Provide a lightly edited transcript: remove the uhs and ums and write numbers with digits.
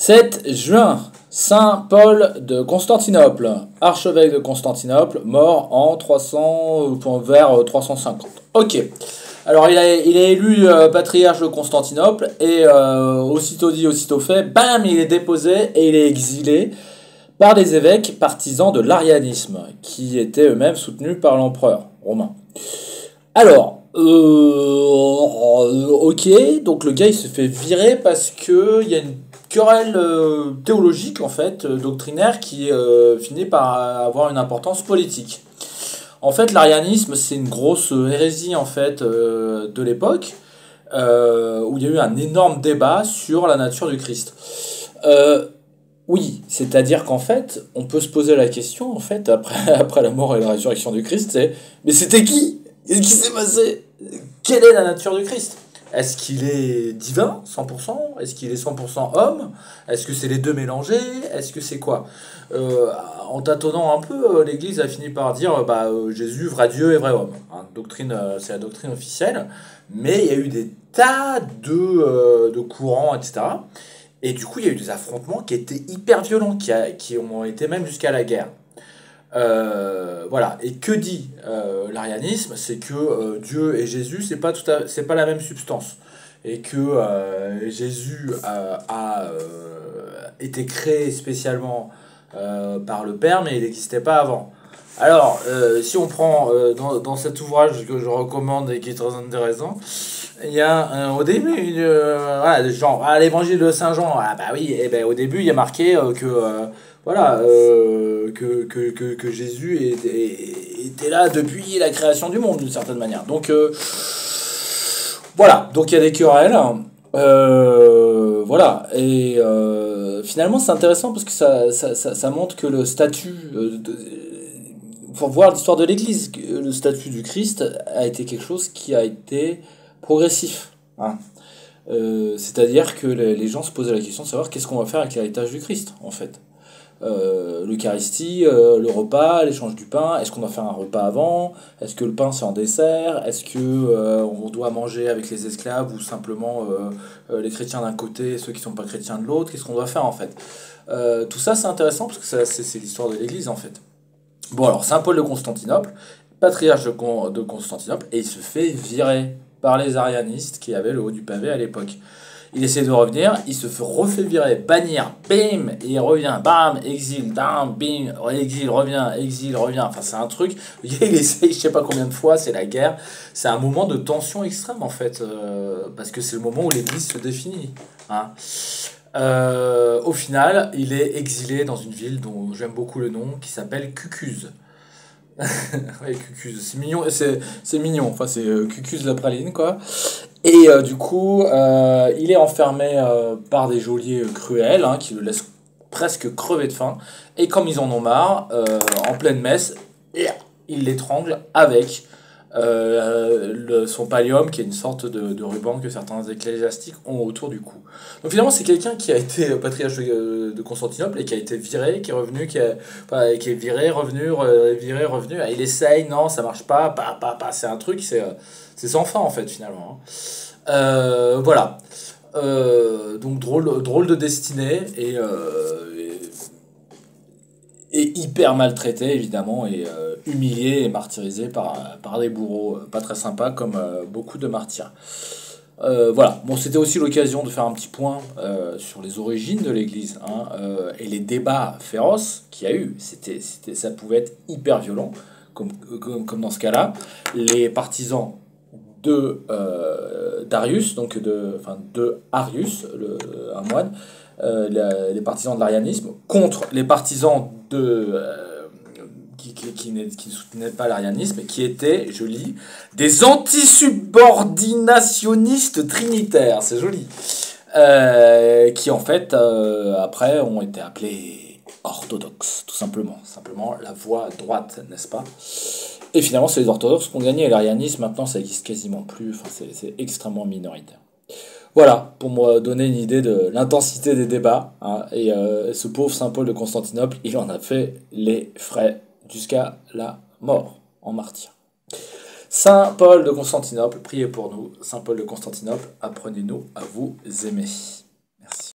7 juin, Saint Paul de Constantinople, archevêque de Constantinople, mort en 300, vers 350. Ok. Alors il est élu patriarche de Constantinople et aussitôt dit, aussitôt fait, bam, il est déposé et il est exilé par des évêques partisans de l'arianisme, qui étaient eux-mêmes soutenus par l'empereur romain. Alors, ok, donc le gars il se fait virer parce que il y a une querelle théologique en fait, doctrinaire, qui finit par avoir une importance politique. En fait, l'arianisme c'est une grosse hérésie en fait de l'époque, où il y a eu un énorme débat sur la nature du Christ. Euh, oui, c'est-à-dire qu'en fait, on peut se poser la question, en fait, après la mort et la résurrection du Christ, c'est, mais c'était qui? Qu'est-ce qui s'est passé? Quelle est la nature du Christ? Est-ce qu'il est divin, 100%? Est-ce qu'il est 100% homme? Est-ce que c'est les deux mélangés? Est-ce que c'est quoi? Euh, En tâtonnant un peu, l'Église a fini par dire, Jésus, vrai Dieu et vrai homme. Hein, doctrine, c'est la doctrine officielle, mais il y a eu des tas de courants, etc. Et du coup, il y a eu des affrontements qui étaient hyper violents, qui ont été même jusqu'à la guerre. Voilà. Et que dit l'arianisme? C'est que Dieu et Jésus, c'est pas la même substance. Et que Jésus a été créé spécialement par le Père, mais il n'existait pas avant. Alors, si on prend dans cet ouvrage que je recommande et qui est très intéressant, il y a au début, voilà, genre, l'évangile de Saint Jean, ah bah oui, et ben, au début, il y a marqué que Jésus était là depuis la création du monde, d'une certaine manière. Donc, voilà, donc il y a des querelles. Voilà, et finalement, c'est intéressant parce que ça montre que le statut, pour voir l'histoire de l'Église, le statut du Christ a été quelque chose qui a été progressif. Hein. C'est-à-dire que les gens se posaient la question de savoir qu'est-ce qu'on va faire avec l'héritage du Christ, en fait. L'Eucharistie, le repas, l'échange du pain, est-ce qu'on doit faire un repas avant? Est-ce que le pain c'est en dessert? Est-ce que on doit manger avec les esclaves ou simplement les chrétiens d'un côté et ceux qui sont pas chrétiens de l'autre? Qu'est-ce qu'on doit faire en fait? Tout ça c'est intéressant parce que c'est l'histoire de l'Église en fait. Bon, alors, Saint Paul de Constantinople, patriarche de Constantinople, et il se fait virer par les arianistes qui avaient le haut du pavé à l'époque. Il essaie de revenir, il se refait virer, bannir, bim, et il revient, bam, exil, bam, bim, exil, revient. Enfin, c'est un truc, il essaye je sais pas combien de fois, c'est la guerre. C'est un moment de tension extrême en fait, parce que c'est le moment où l'Église se définit. Hein. Au final, il est exilé dans une ville dont j'aime beaucoup le nom, qui s'appelle Cucuse. Ouais, Cucuse, c'est mignon, enfin c'est Cucuse la praline quoi. Et du coup, il est enfermé par des geôliers cruels, hein, qui le laissent presque crever de faim. Et comme ils en ont marre, en pleine messe, il l'étrangle avec son pallium, qui est une sorte de ruban que certains ecclésiastiques ont autour du cou. Donc finalement, c'est quelqu'un qui a été patriarche de Constantinople et qui a été viré, qui est revenu, qui est viré, revenu, viré, revenu. Il essaye, non, ça marche pas, c'est un truc, c'est sans fin en fait finalement. Hein. Voilà. Donc drôle de destinée et hyper maltraité évidemment et humilié et martyrisé par des bourreaux pas très sympas comme beaucoup de martyrs. Voilà, bon, c'était aussi l'occasion de faire un petit point sur les origines de l'Église hein, et les débats féroces qu'il y a eu. Ça pouvait être hyper violent, comme dans ce cas-là. Les partisans d'Arius, donc de Arius, un moine, les partisans de l'arianisme, contre les partisans qui ne soutenaient pas l'arianisme, qui étaient, je lis, des antisubordinationnistes trinitaires, c'est joli, qui en fait, après, ont été appelés orthodoxes, tout simplement. Simplement la voie droite, n'est-ce pas? Et finalement, c'est les orthodoxes qui ont gagné, et l'arianisme, maintenant, ça existe quasiment plus, enfin, c'est extrêmement minoritaire. Voilà, pour me donner une idée de l'intensité des débats. Hein, et ce pauvre Saint Paul de Constantinople, il en a fait les frais jusqu'à la mort en martyr. Saint Paul de Constantinople, priez pour nous. Saint Paul de Constantinople, apprenez-nous à vous aimer.